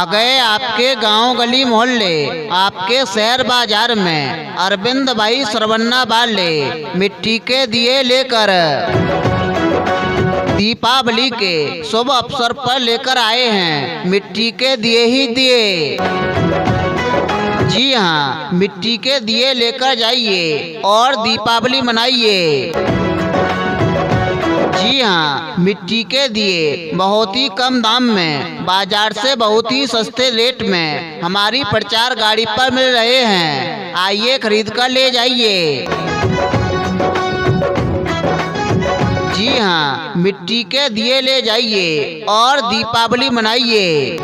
आ गए आपके गांव गली मोहल्ले, आपके शहर बाजार में अरविंद भाई सरवन्ना वाले मिट्टी के दिए लेकर दीपावली के शुभ अवसर पर लेकर आए हैं मिट्टी के दिए ही दिए। जी हाँ, मिट्टी के दिए लेकर जाइए और दीपावली मनाइए। जी हाँ, मिट्टी के दिए बहुत ही कम दाम में, बाजार से बहुत ही सस्ते रेट में हमारी प्रचार गाड़ी पर मिल रहे हैं। आइए खरीद कर ले जाइए। जी हाँ, मिट्टी के दिए ले जाइए और दीपावली मनाइए।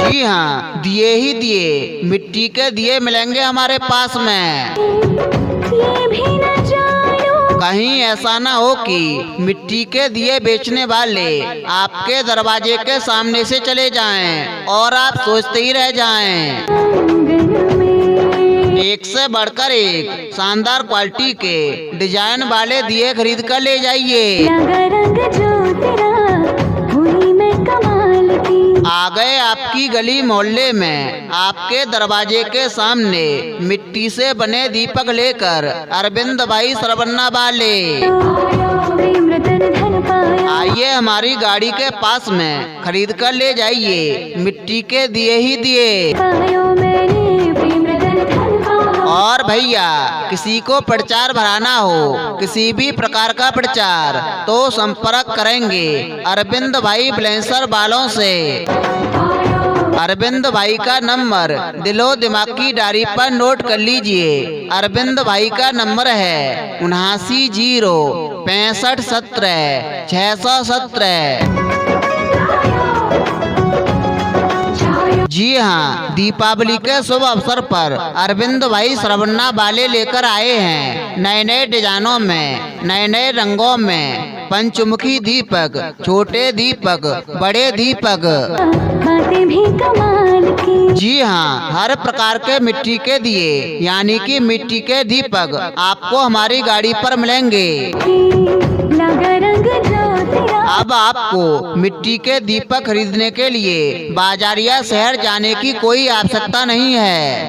जी हाँ, दिए ही दिए, मिट्टी के दिए मिलेंगे हमारे पास में। ये भी न जानो कहीं ऐसा ना हो कि मिट्टी के दिए बेचने वाले आपके दरवाजे के सामने से चले जाएं और आप सोचते ही रह जाएं। आंगन में एक से बढ़कर एक शानदार क्वालिटी के डिजाइन वाले दिए खरीद कर ले जाइए। लगा रंग जो तेरा हुई मैं कमाल की। आ गए आपकी गली मोहल्ले में, आपके दरवाजे के सामने मिट्टी से बने दीपक लेकर अरविंद भाई सरवन्ना वाले। प्रेम रतन धन पाया। आइए हमारी गाड़ी के पास में खरीद कर ले जाइए मिट्टी के दिए ही दिए। पायो मैंने प्रेम रतन धन पाया। और भैया, किसी को प्रचार भराना हो, किसी भी प्रकार का प्रचार, तो संपर्क करेंगे अरविंद भाई ब्लेंसर वालों से। अरविंद भाई का नंबर दिलो दिमाग की डायरी पर नोट कर लीजिए। अरविंद भाई का नंबर है 79 0 65 17 617। जी हाँ, दीपावली के शुभ अवसर पर अरविंद भाई सरवन्ना वाले लेकर आए हैं नए नए डिजाइनों में, नए नए रंगों में पंचमुखी दीपक, छोटे दीपक, बड़े दीपक। बातें भी कमाल की। जी हाँ, हर प्रकार के मिट्टी के दिए यानी कि मिट्टी के दीपक आपको हमारी गाड़ी पर मिलेंगे। लगा रंग जो तेरा। अब आपको मिट्टी के दीपक खरीदने के लिए बाजार या शहर जाने की कोई आवश्यकता नहीं है।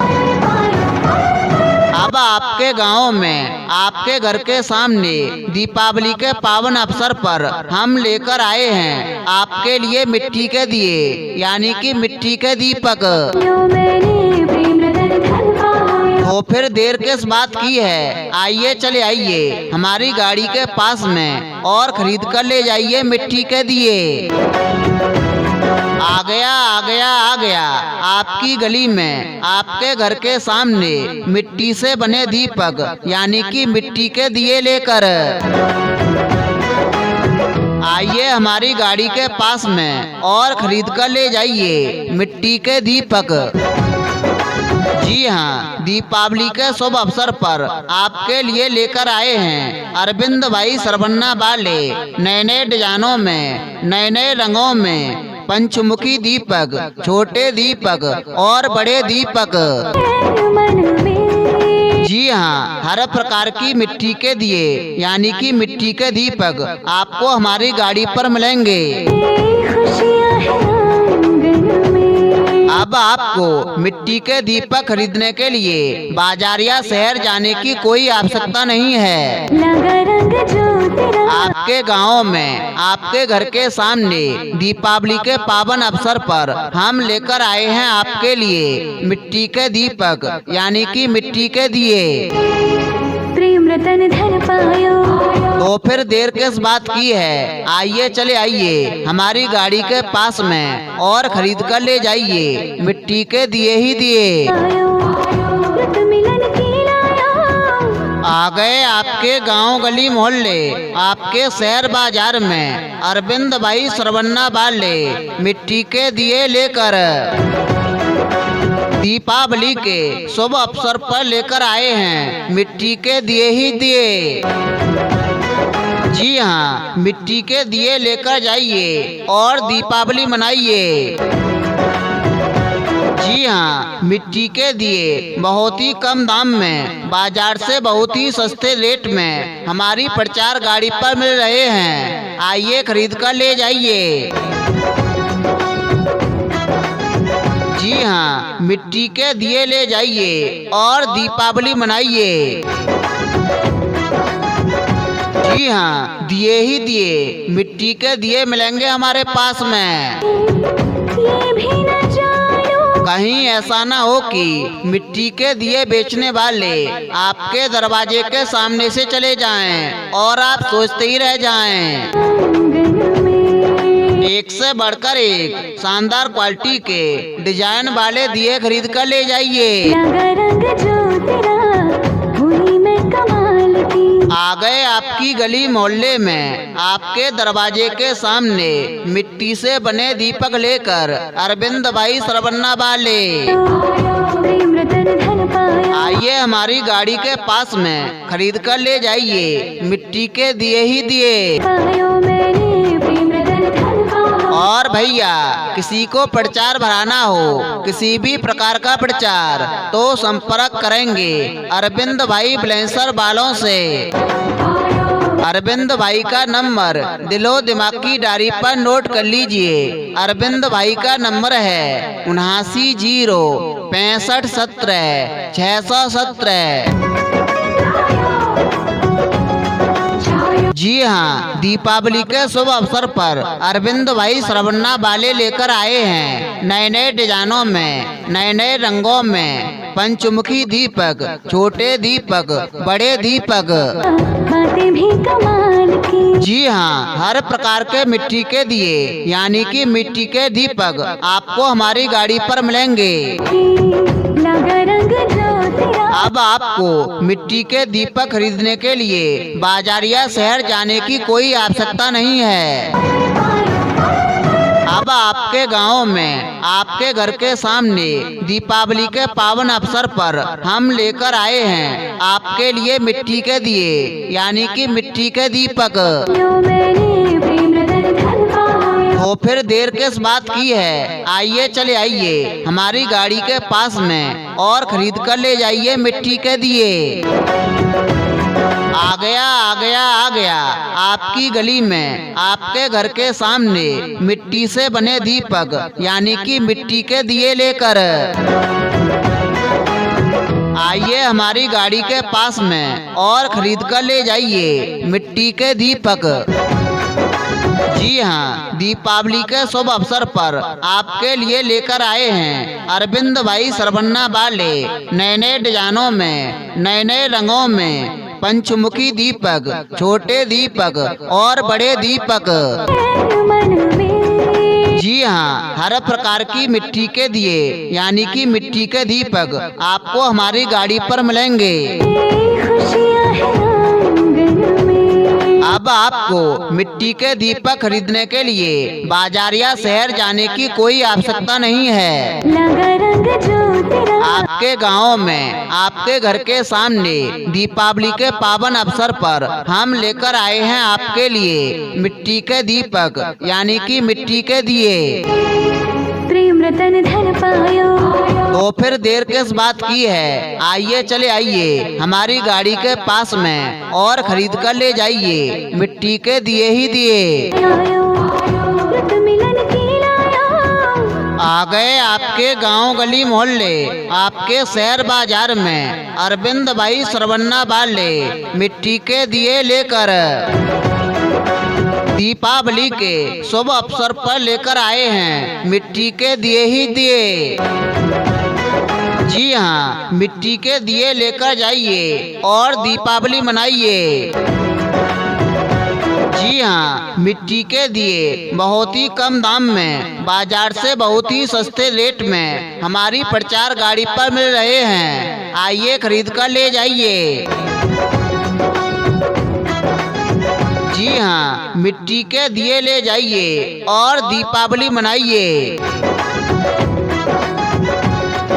अब आपके गांव में, आपके घर के सामने दीपावली के पावन अवसर पर हम लेकर आए हैं आपके लिए मिट्टी के दिए यानी कि मिट्टी के दीपक। यो मैंने प्रेम रतन धन पाया। तो फिर देर किस बात की है, आइए चले आइए हमारी गाड़ी के पास में और खरीद कर ले जाइए मिट्टी के दिए। आ गया आ गया आ गया आपकी गली में, आपके घर के सामने मिट्टी से बने दीपक यानी कि मिट्टी के दिए लेकर। आइए हमारी गाड़ी के पास में और खरीद कर ले जाइए मिट्टी के दीपक। जी हाँ, दीपावली के शुभ अवसर पर आपके लिए लेकर आए हैं अरविंद भाई सरवन्ना वाले नए नए डिजाइनों में, नए नए रंगों में पंचमुखी दीपक, छोटे दीपक और बड़े दीपक। मन में जी हाँ, हर प्रकार की मिट्टी के दिए यानी कि मिट्टी के दीपक आपको हमारी गाड़ी पर मिलेंगे। खुशियाँ हैं आंगन में। अब आपको मिट्टी के दीपक खरीदने के लिए बाजार या शहर जाने की कोई आवश्यकता नहीं है। लगा रंग जो तेरा। आपके गांव में, आपके घर के सामने दीपावली के पावन अवसर पर हम लेकर आए हैं आपके लिए मिट्टी के दीपक यानी कि मिट्टी के दिए। प्रेम रतन धन पायो। तो फिर देर किस बात की है, आइए चले आइए हमारी गाड़ी के पास में और खरीद कर ले जाइए मिट्टी के दिए ही दिए। रुत मिलन की लाया। आ गए आपके गांव गली मोहल्ले, आपके शहर बाजार में अरविंद भाई सरवन्ना वाले मिट्टी के दिए लेकर दीपावली के शुभ अवसर पर लेकर आए हैं मिट्टी के दिए ही दिए। जी हाँ, मिट्टी के दिए लेकर जाइए और दीपावली मनाइए। जी हाँ, मिट्टी के दिए बहुत ही कम दाम में, बाजार से बहुत ही सस्ते रेट में हमारी प्रचार गाड़ी पर मिल रहे हैं। आइए खरीद कर ले जाइए। जी हाँ, मिट्टी के दिए ले जाइए और दीपावली मनाइए। जी हाँ, दिए ही दिए, मिट्टी के दिए मिलेंगे हमारे पास में। ये भी न जानो कहीं ऐसा ना हो कि मिट्टी के दिए बेचने वाले आपके दरवाजे के सामने से चले जाएं और आप सोचते ही रह जाएं। आंगन में एक से बढ़कर एक शानदार क्वालिटी के डिजाइन वाले दिए खरीद कर ले जाइए। लगा रंग जो तेरा हुई मैं कमाल की। आ गए आपकी गली मोहल्ले में, आपके दरवाजे के सामने मिट्टी से बने दीपक लेकर अरविंद भाई सरवन्ना वाले। प्रेम रतन धन पाया आइए हमारी गाड़ी के पास में खरीद कर ले जाइए मिट्टी के दिए ही दिए। पायो मैंने प्रेम रतन धन पाया। और भैया किसी को प्रचार भराना हो, किसी भी प्रकार का प्रचार, तो संपर्क करेंगे अरविंद भाई ब्लेंसर वालों से। अरविंद भाई का नंबर दिलो दिमाग की डायरी पर नोट कर लीजिए। अरविंद भाई का नंबर है 79 0 65 17 617। जी हाँ, दीपावली के शुभ अवसर पर अरविंद भाई सरवन्ना वाले लेकर आए हैं नए नए डिजाइनों में, नए नए रंगों में पंचमुखी दीपक, छोटे दीपक, बड़े दीपक। बातें भी कमाल की। जी हाँ, हर प्रकार के मिट्टी के दिए यानी कि मिट्टी के दीपक आपको हमारी गाड़ी पर मिलेंगे। लगा रंग जो तेरा अब आपको मिट्टी के दीपक खरीदने के लिए बाजार या शहर जाने की कोई आवश्यकता नहीं है। अब आपके गांव में, आपके घर के सामने दीपावली के पावन अवसर पर हम लेकर आए हैं आपके लिए मिट्टी के दिए यानी कि मिट्टी के दीपक। यो मैंने प्रेम रतन धन पाया। तो फिर देर किस बात की है, आइए चले आइए हमारी गाड़ी के पास में और खरीद कर ले जाइए मिट्टी के दिए। आ गया आ गया आ गया आपकी गली में, आपके घर के सामने मिट्टी से बने दीपक यानी कि मिट्टी के दिए लेकर। आइए हमारी गाड़ी के पास में और खरीद कर ले जाइए मिट्टी के दीपक। जी हाँ, दीपावली के शुभ अवसर पर आपके लिए लेकर आए हैं अरविंद भाई सरवन्ना वाले नए नए डिजाइनों में, नए नए रंगों में पंचमुखी दीपक, छोटे दीपक और बड़े दीपक। मन में जी हाँ, हर प्रकार की मिट्टी के दिए यानी कि मिट्टी के दीपक आपको हमारी गाड़ी पर मिलेंगे। खुशियाँ हैं आंगन में। अब आपको मिट्टी के दीपक खरीदने के लिए बाजार या शहर जाने की कोई आवश्यकता नहीं है। लगा रंग जो तेरा आपके गांव में, आपके घर के सामने दीपावली के पावन अवसर पर हम लेकर आए हैं आपके लिए मिट्टी के दीपक यानी कि मिट्टी के दिए। प्रेम रतन धन पायो। तो फिर देर किस बात की है, आइए चले आइए हमारी गाड़ी के पास में और खरीद कर ले जाइए मिट्टी के दिए ही दिए। आयो व्रत मिलन की लाया। आ गए आपके गांव गली मोहल्ले, आपके शहर बाजार में अरविंद भाई सरवन्ना वाले मिट्टी के दिए लेकर दीपावली के शुभ अवसर पर लेकर आए हैं मिट्टी के दिए ही दिए। जी हाँ, मिट्टी के दिए लेकर जाइए और दीपावली मनाइए। जी हाँ, मिट्टी के दिए बहुत ही कम दाम में, बाजार से बहुत ही सस्ते रेट में हमारी प्रचार गाड़ी पर मिल रहे हैं। आइए खरीद कर ले जाइए। जी हाँ, मिट्टी के दिए ले जाइए और दीपावली मनाइए।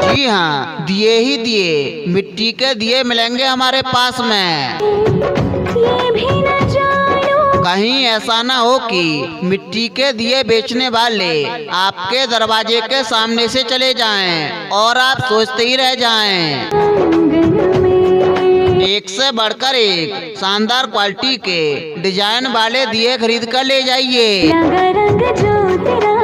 जी हाँ, दिए ही दिए, मिट्टी के दिए मिलेंगे हमारे पास में। ये भी न जानो कहीं ऐसा ना हो कि मिट्टी के दिए बेचने वाले आपके दरवाजे के सामने से चले जाएं और आप सोचते ही रह जाएं। आंगन में एक से बढ़कर एक शानदार क्वालिटी के डिजाइन वाले दिए खरीद कर ले जाइए। लगा रंग जो तेरा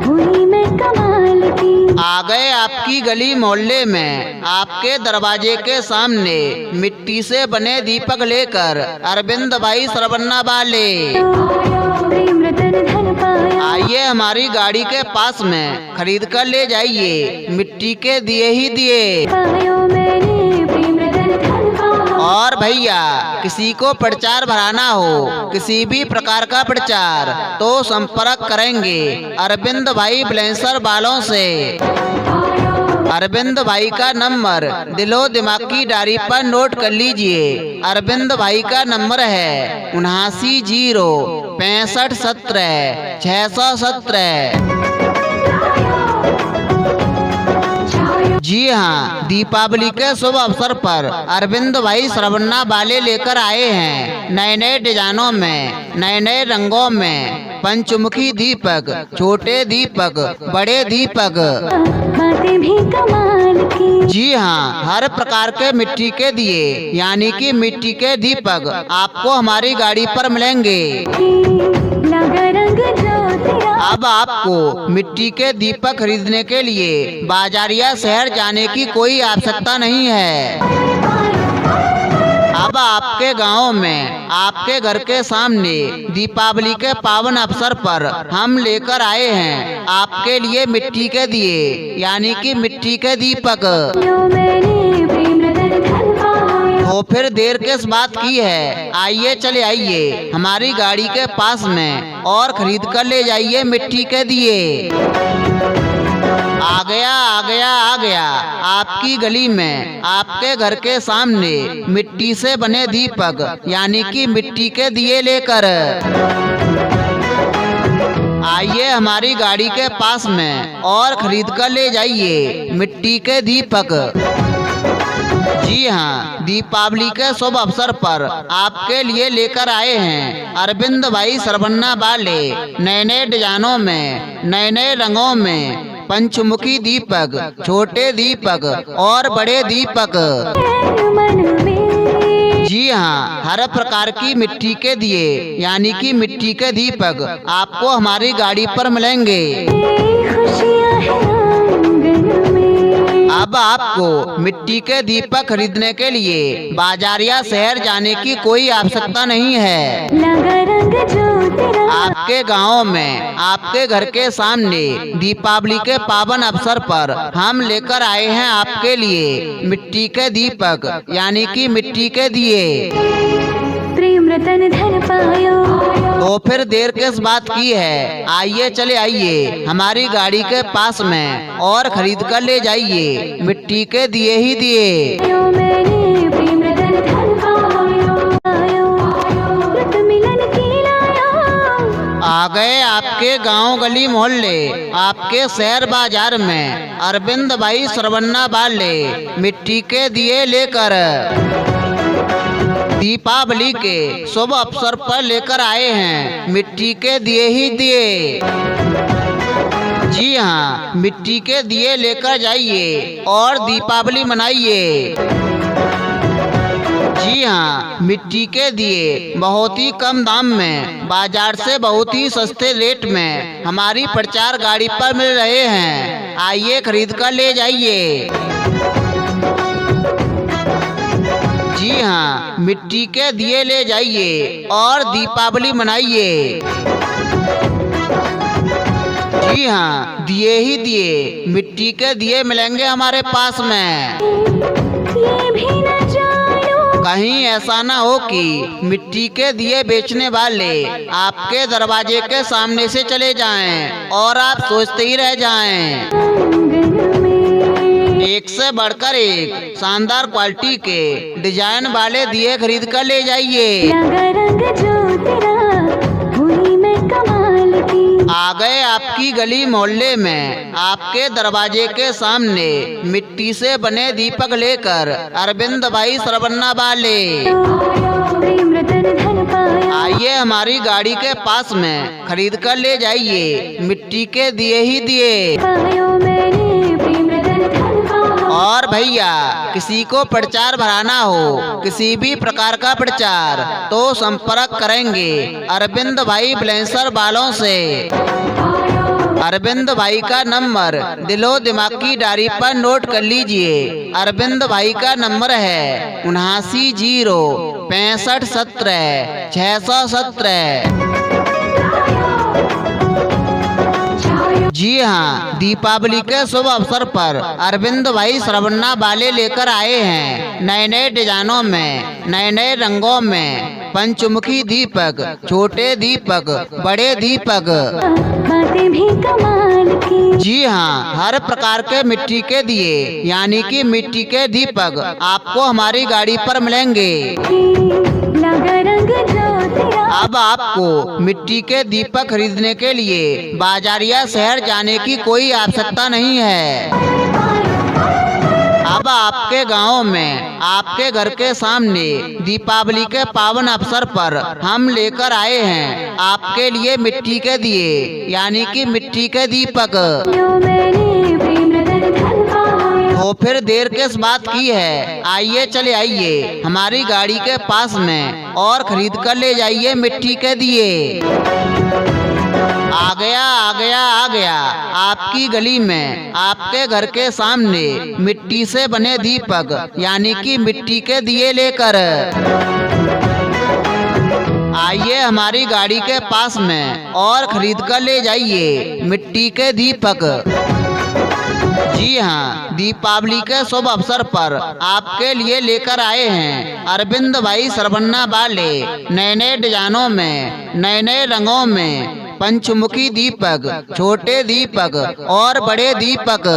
हुई मैं कमाल की। आ गए आपकी गली मोहल्ले में, आपके दरवाजे के सामने मिट्टी से बने दीपक लेकर अरविंद भाई सरवन्ना वाले। प्रेम रतन धन पाया, आइए हमारी गाड़ी के पास में खरीद कर ले जाइए, मिट्टी के दिए ही दिए। पायो मैंने प्रेम रतन धन पाया। और भैया किसी को प्रचार भराना हो, किसी भी प्रकार का प्रचार, तो संपर्क करेंगे अरविंद भाई ब्लेंसर वालों से। अरविंद भाई का नंबर दिलो दिमाग की डायरी पर नोट कर लीजिए। अरविंद भाई का नंबर है 79 0 65 17 617। जी हाँ, दीपावली के शुभ अवसर पर अरविंद भाई सरवन्ना वाले लेकर आए हैं नए नए डिजाइनों में, नए नए रंगों में पंचमुखी दीपक, छोटे दीपक, बड़े दीपक, बातें भी कमाल की। जी हाँ, हर प्रकार के मिट्टी के दिए यानी कि मिट्टी के दीपक आपको हमारी गाड़ी पर मिलेंगे। लगा रंग जो तेरा, अब आपको मिट्टी के दीपक खरीदने के लिए बाजार या शहर जाने की कोई आवश्यकता नहीं है। अब आपके गांव में, आपके घर के सामने दीपावली के पावन अवसर पर हम लेकर आए हैं आपके लिए मिट्टी के दिए यानी कि मिट्टी के दीपक। यो मैंने प्रेम रतन धन पाया। तो फिर देर किस बात की है, आइए चले आइए हमारी गाड़ी के पास में और खरीद कर ले जाइए मिट्टी के दिए। आ गया आ गया आ गया आपकी गली में, आपके घर के सामने मिट्टी से बने दीपक यानी कि मिट्टी के दिए लेकर। आइए हमारी गाड़ी के पास में और खरीद कर ले जाइए मिट्टी के दीपक। जी हाँ, दीपावली के शुभ अवसर पर आपके लिए लेकर आए हैं अरविंद भाई सरवन्ना वाले नए नए डिजाइनों में, नए नए रंगों में पंचमुखी दीपक, छोटे दीपक और बड़े दीपक। मन में जी हाँ, हर प्रकार की मिट्टी के दिए यानी कि मिट्टी के दीपक आपको हमारी गाड़ी पर मिलेंगे। खुशियाँ हैं आंगन में। अब आपको मिट्टी के दीपक खरीदने के लिए बाजार या शहर जाने की कोई आवश्यकता नहीं है। लगा रंग जो तेरा, आपके गांव में, आपके घर के सामने दीपावली के पावन अवसर पर हम लेकर आए हैं आपके लिए मिट्टी के दीपक यानी कि मिट्टी के दिए। प्रेम रतन धन पायो। तो फिर देर किस बात की है, आइए चले आइए हमारी गाड़ी के पास में और खरीद कर ले जाइए मिट्टी के दिए ही दिए। यो मैंने प्रेम रतन धन पायो। व्रत मिलन की लाया, आ गए आपके गांव गली मोहल्ले, आपके शहर बाजार में अरविंद भाई सरवन्ना वाले मिट्टी के दिए लेकर दीपावली के शुभ अवसर पर लेकर आए हैं मिट्टी के दिए ही दिए। जी हाँ, मिट्टी के दिए लेकर जाइए और दीपावली मनाइए। जी हाँ, मिट्टी के दिए बहुत ही कम दाम में, बाजार से बहुत ही सस्ते रेट में हमारी प्रचार गाड़ी पर मिल रहे हैं। आइए खरीद कर ले जाइए। जी हाँ, मिट्टी के दिए ले जाइए और दीपावली मनाइए। जी हाँ, दिए ही दिए, मिट्टी के दिए मिलेंगे हमारे पास में। ये भी न जानो, कहीं ऐसा ना हो कि मिट्टी के दिए बेचने वाले आपके दरवाजे के सामने से चले जाएं और आप सोचते ही रह जाएं। आंगन में एक से बढ़कर एक शानदार क्वालिटी के डिजाइन वाले दिए खरीद कर ले जाइए। लगा रंग जो तेरा, हुई मैं कमाल की। आ गए आपकी गली मोहल्ले में, आपके दरवाजे के सामने मिट्टी से बने दीपक लेकर अरविंद भाई सरवन्ना वाले। प्रेम रतन धन पाया। आइए हमारी गाड़ी के पास में खरीद कर ले जाइए मिट्टी के दिए ही दिए। पायो मैंने प्रेम रतन धन पाया। और भैया किसी को प्रचार भराना हो, किसी भी प्रकार का प्रचार, तो संपर्क करेंगे अरविंद भाई ब्लेंसर वालों से। अरविंद भाई का नंबर दिलो दिमाग की डायरी पर नोट कर लीजिए। अरविंद भाई का नंबर है 79 65 17 617। जी हाँ, दीपावली के शुभ अवसर पर अरविंद भाई सरवन्ना वाले लेकर आए हैं नए नए डिजाइनों में, नए नए रंगों में, पंचमुखी दीपक, छोटे दीपक, बड़े दीपक, बातें भी कमाल की। जी हाँ, हर प्रकार के मिट्टी के दिए यानी कि मिट्टी के दीपक आपको हमारी गाड़ी पर मिलेंगे। लगा रंग जो तेरा। अब आपको मिट्टी के दीपक खरीदने के लिए बाजार या शहर जाने की कोई आवश्यकता नहीं है। अब आपके गांव में, आपके घर के सामने दीपावली के पावन अवसर पर हम लेकर आए हैं आपके लिए मिट्टी के दिए यानी कि मिट्टी के दीपक। यो मैंने प्रेम रतन धन पाया। तो फिर देर किस बात की है, आइए चले आइए हमारी गाड़ी के पास में और खरीद कर ले जाइए मिट्टी के दिए। आ गया आ गया आ गया आपकी गली में, आपके घर के सामने मिट्टी से बने दीपक यानी कि मिट्टी के दिए लेकर। आइए हमारी गाड़ी के पास में और खरीद कर ले जाइए मिट्टी के दीपक। जी हाँ, दीपावली के शुभ अवसर पर आपके लिए लेकर आए हैं अरविंद भाई सरवन्ना वाले नए नए डिजाइनों में, नए नए रंगों में, पंचमुखी दीपक, छोटे दीपक और बड़े दीपक।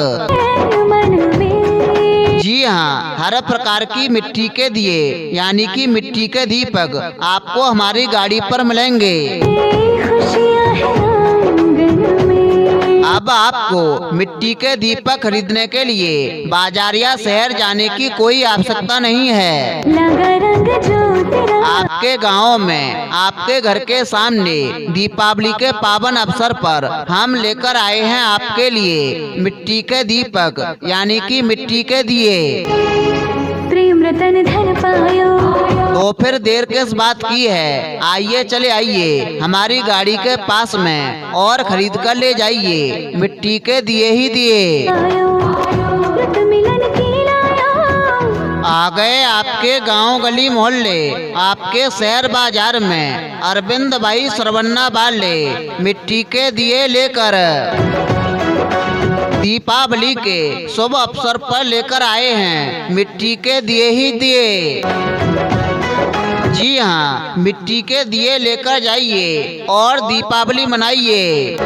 मन में जी हाँ, हर प्रकार की मिट्टी के दिए यानी कि मिट्टी के दीपक आपको हमारी गाड़ी पर मिलेंगे। खुशियाँ हैं आंगन में। अब आपको मिट्टी के दीपक खरीदने के लिए बाजार या शहर जाने की कोई आवश्यकता नहीं है। लगा रंग जो तेरा। आपके गांव में, आपके घर के सामने दीपावली के पावन अवसर पर हम लेकर आए हैं आपके लिए मिट्टी के दीपक यानी कि मिट्टी के दिए। प्रेम रतन धन पायो। तो फिर देर किस बात की है, आइए चले आइए हमारी गाड़ी के पास में और खरीद कर ले जाइए मिट्टी के दिए ही दिए। आयो व्रत मिलन की लायो। आ गए आपके गांव गली मोहल्ले, आपके शहर बाजार में अरविंद भाई सरवन्ना वाले मिट्टी के दिए लेकर दीपावली के शुभ अवसर पर लेकर आए हैं मिट्टी के दिए ही दिए। जी हाँ, मिट्टी के दिए लेकर जाइए और दीपावली मनाइए।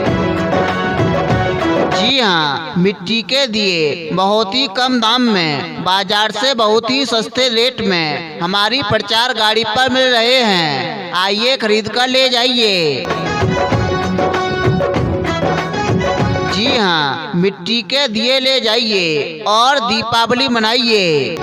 जी हाँ, मिट्टी के दिए बहुत ही कम दाम में, बाजार से बहुत ही सस्ते रेट में हमारी प्रचार गाड़ी पर मिल रहे हैं। आइए खरीद कर ले जाइए। जी हाँ, मिट्टी के दिए ले जाइए और दीपावली मनाइए।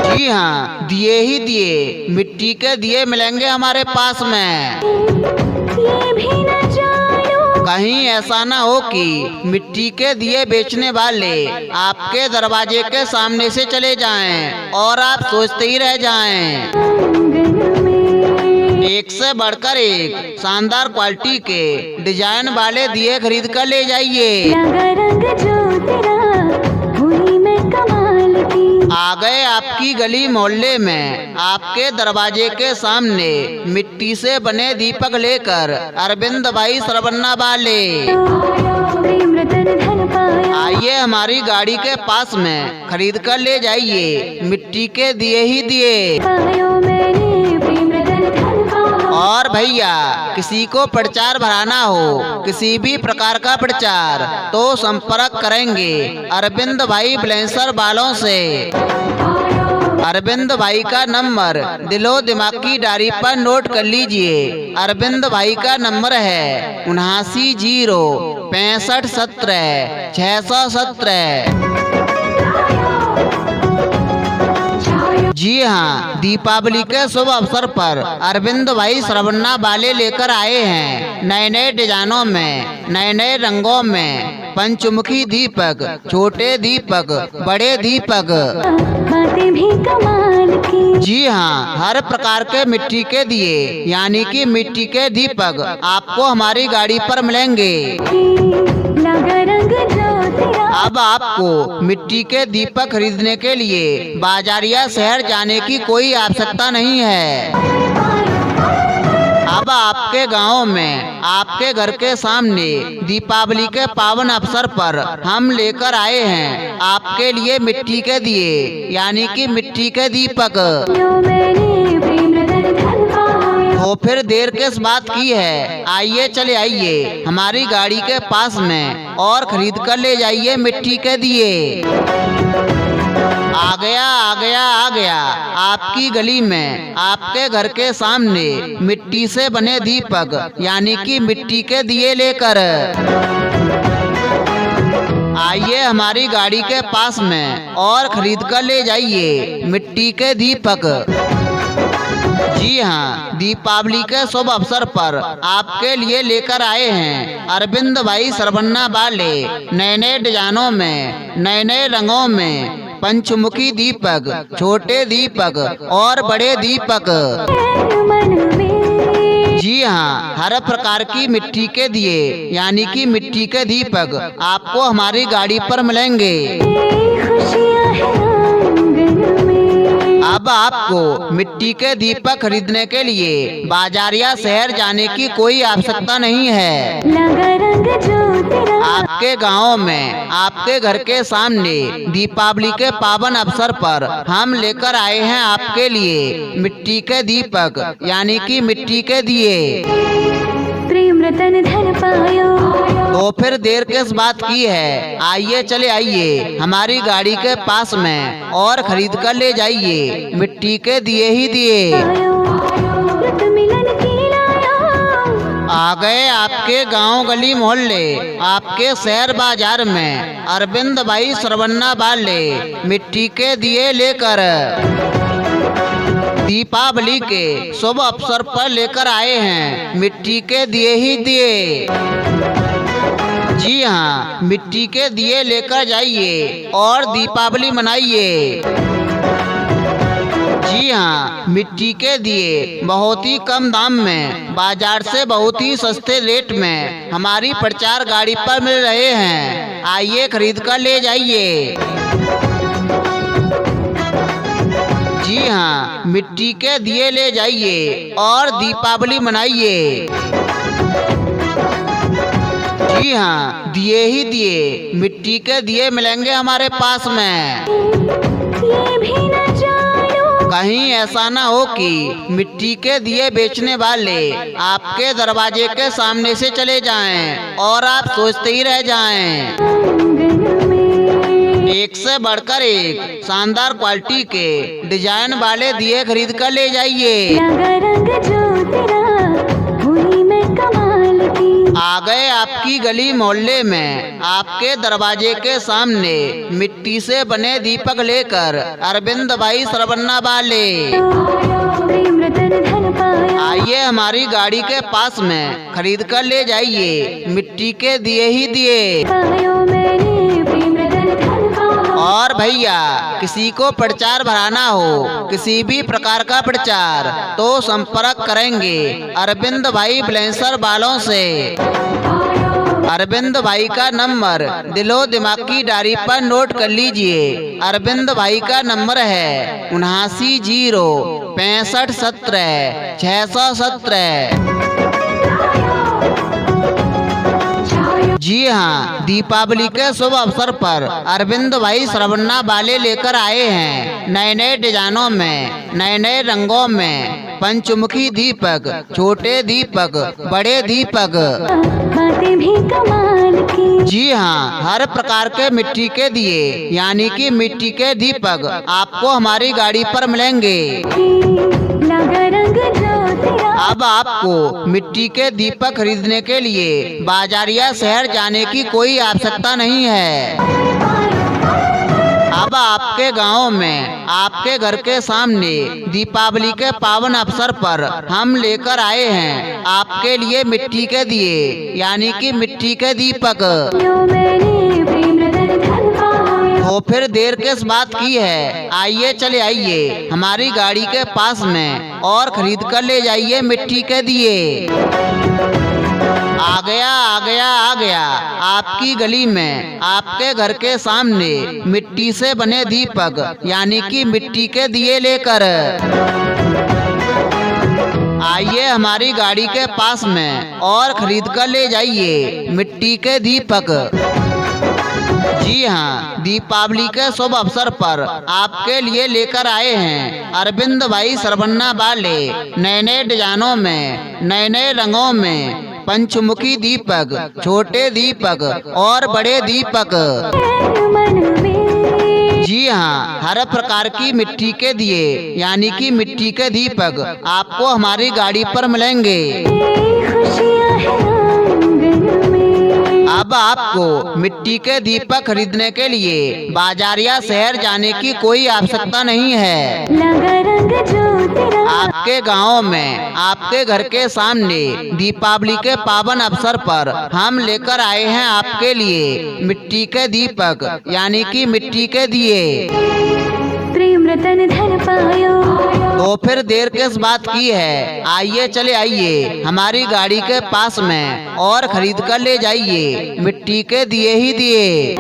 जी हाँ, दिए ही दिए, मिट्टी के दिए मिलेंगे हमारे पास में। ये भी न जानो। कहीं ऐसा ना हो कि मिट्टी के दिए बेचने वाले आपके दरवाजे के सामने से चले जाएं और आप सोचते ही रह जाएं। आंगन में एक से बढ़कर एक शानदार क्वालिटी के डिजाइन वाले दिए खरीद कर ले जाइए। लगा रंग जो तेरा। हुई मैं कमाल की। आ गए आपकी गली मोहल्ले में, आपके दरवाजे के सामने मिट्टी से बने दीपक लेकर अरविंद भाई सरवन्ना वाले। प्रेम रतन धन पाया। आइए हमारी गाड़ी के पास में खरीद कर ले जाइए मिट्टी के दिए ही दिए। पायो मैंने प्रेम रतन धन पाया। और भैया, किसी को प्रचार भराना हो, किसी भी प्रकार का प्रचार, तो संपर्क करेंगे अरविंद भाई ब्लेंसर वालों से। अरविंद भाई का नंबर दिलो दिमाग की डायरी पर नोट कर लीजिए। अरविंद भाई का नंबर है 79 65 17 617। जी हाँ, दीपावली के शुभ अवसर पर अरविंद भाई सरवन्ना वाले लेकर आए हैं नए नए डिजाइनों में, नए नए रंगों में, पंचमुखी दीपक, छोटे दीपक, बड़े दीपक। बातें भी कमाल की। जी हाँ, हर प्रकार के मिट्टी के दिए यानी कि मिट्टी के दीपक आपको हमारी गाड़ी पर मिलेंगे। लगा रंग जो तेरा। अब आपको मिट्टी के दीपक खरीदने के लिए बाजार या शहर जाने की कोई आवश्यकता नहीं है। अब आपके गांव में आपके घर के सामने दीपावली के पावन अवसर पर हम लेकर आए हैं आपके लिए मिट्टी के दिए यानी कि मिट्टी के दीपक। यो मैंने प्रेम रतन धन पाया। तो फिर देर किस बात की है, आइए चले आइए हमारी गाड़ी के पास में और खरीद कर ले जाइए मिट्टी के दिए। आ गया आ गया आ गया आपकी गली में आपके घर के सामने मिट्टी से बने दीपक यानी कि मिट्टी के दिए लेकर। आइए हमारी गाड़ी के पास में और खरीद कर ले जाइए मिट्टी के दीपक। जी हाँ, दीपावली के शुभ अवसर पर आपके लिए लेकर आए हैं अरविंद भाई सरवन्ना वाले नए नए डिजाइनों में नए नए रंगों में पंचमुखी दीपक, छोटे दीपक और बड़े दीपक। मन में जी हाँ, हर प्रकार की मिट्टी के दिए यानी कि मिट्टी के दीपक आपको हमारी गाड़ी पर मिलेंगे। खुशियाँ हैं आंगन में। अब आपको मिट्टी के दीपक खरीदने के लिए बाजार या शहर जाने की कोई आवश्यकता नहीं है। लगा रंग जो तेरा। आपके गांव में आपके घर के सामने दीपावली के पावन अवसर पर हम लेकर आए हैं आपके लिए मिट्टी के दीपक यानी कि मिट्टी के दिए। प्रेम रतन धन पायो। तो फिर देर किस बात की है, आइए चले आइए हमारी गाड़ी के पास में और खरीद कर ले जाइए मिट्टी के दिए ही दिए। व्रत मिलन की लाया। आ गए आपके गांव गली मोहल्ले आपके शहर बाजार में अरविंद भाई सरवन्ना वाले मिट्टी के दिए लेकर दीपावली के शुभ अवसर पर लेकर आए हैं मिट्टी के दिए ही दिए। जी हाँ, मिट्टी के दिए लेकर जाइए और दीपावली मनाइए। जी हाँ, मिट्टी के दिए बहुत ही कम दाम में बाजार से बहुत ही सस्ते रेट में हमारी प्रचार गाड़ी पर मिल रहे हैं। आइए खरीद कर ले जाइए। जी हाँ, मिट्टी के दिए ले जाइए और दीपावली मनाइए। जी हाँ, दिए ही दिए मिट्टी के दिए मिलेंगे हमारे पास में। ये भी न जानो। कहीं ऐसा ना हो कि मिट्टी के दिए बेचने वाले आपके दरवाजे के सामने से चले जाएं और आप सोचते ही रह जाएं। आंगन में एक से बढ़कर एक शानदार क्वालिटी के डिजाइन वाले दिए खरीद कर ले जाइए। लगा रंग जो तेरा। हुई मैं कमाल की। आ गए आपकी गली मोहल्ले में आपके दरवाजे के सामने मिट्टी से बने दीपक लेकर अरविंद भाई सरवन्ना वाले। प्रेम रतन धन पाया। आइए हमारी गाड़ी के पास में खरीद कर ले जाइए मिट्टी के दिए ही दिए। पायो मैंने प्रेम रतन धन पाया। और भैया, किसी को प्रचार भराना हो किसी भी प्रकार का प्रचार तो संपर्क करेंगे अरविंद भाई ब्लेंसर वालों से। अरविंद भाई का नंबर दिलो दिमाग की डायरी पर नोट कर लीजिए। अरविंद भाई का नंबर है 79 0 65 17 617। जी हाँ, दीपावली के शुभ अवसर पर अरविंद भाई सरवन्ना वाले लेकर आए हैं नए नए डिजाइनों में नए नए रंगों में पंचमुखी दीपक, छोटे दीपक, बड़े दीपक। बातें भी कमाल की। जी हाँ, हर प्रकार के मिट्टी के दिए यानी कि मिट्टी के दीपक आपको हमारी गाड़ी पर मिलेंगे। लगा रंग जो तेरा। अब आपको मिट्टी के दीपक खरीदने के लिए बाजार या शहर जाने की कोई आवश्यकता नहीं है। अब आपके गांव में आपके घर के सामने दीपावली के पावन अवसर पर हम लेकर आए हैं आपके लिए मिट्टी के दिए यानी कि मिट्टी के दीपक। यो मैंने प्रेम रतन धन पाया। तो फिर देर किस बात की है, आइए चले आइए हमारी गाड़ी के पास में और खरीद कर ले जाइए मिट्टी के दिए। आ गया आ गया आ गया आपकी गली में, आपके घर के सामने मिट्टी से बने दीपक यानी कि मिट्टी के दिए लेकर। आइए हमारी गाड़ी के पास में और खरीद कर ले जाइए मिट्टी के दीपक। जी हाँ, दीपावली के शुभ अवसर पर आपके लिए लेकर आए हैं अरविंद भाई सरवन्ना वाले नए नए डिजाइनों में, नए नए रंगों में पंचमुखी दीपक, छोटे दीपक और बड़े दीपक। जी हाँ, हर प्रकार की मिट्टी के दिए यानी कि मिट्टी के दीपक आपको हमारी गाड़ी पर मिलेंगे। अब आपको मिट्टी के दीपक खरीदने के लिए बाजार या शहर जाने की कोई आवश्यकता नहीं है। आपके गांव में, आपके घर के सामने दीपावली के पावन अवसर पर हम लेकर आए हैं आपके लिए मिट्टी के दीपक यानी कि मिट्टी के दिए। प्रेम रतन धन पायो। तो फिर देर किस बात की है, आइए चले आइए हमारी गाड़ी के पास में और खरीद कर ले जाइए मिट्टी के दिए ही दिए।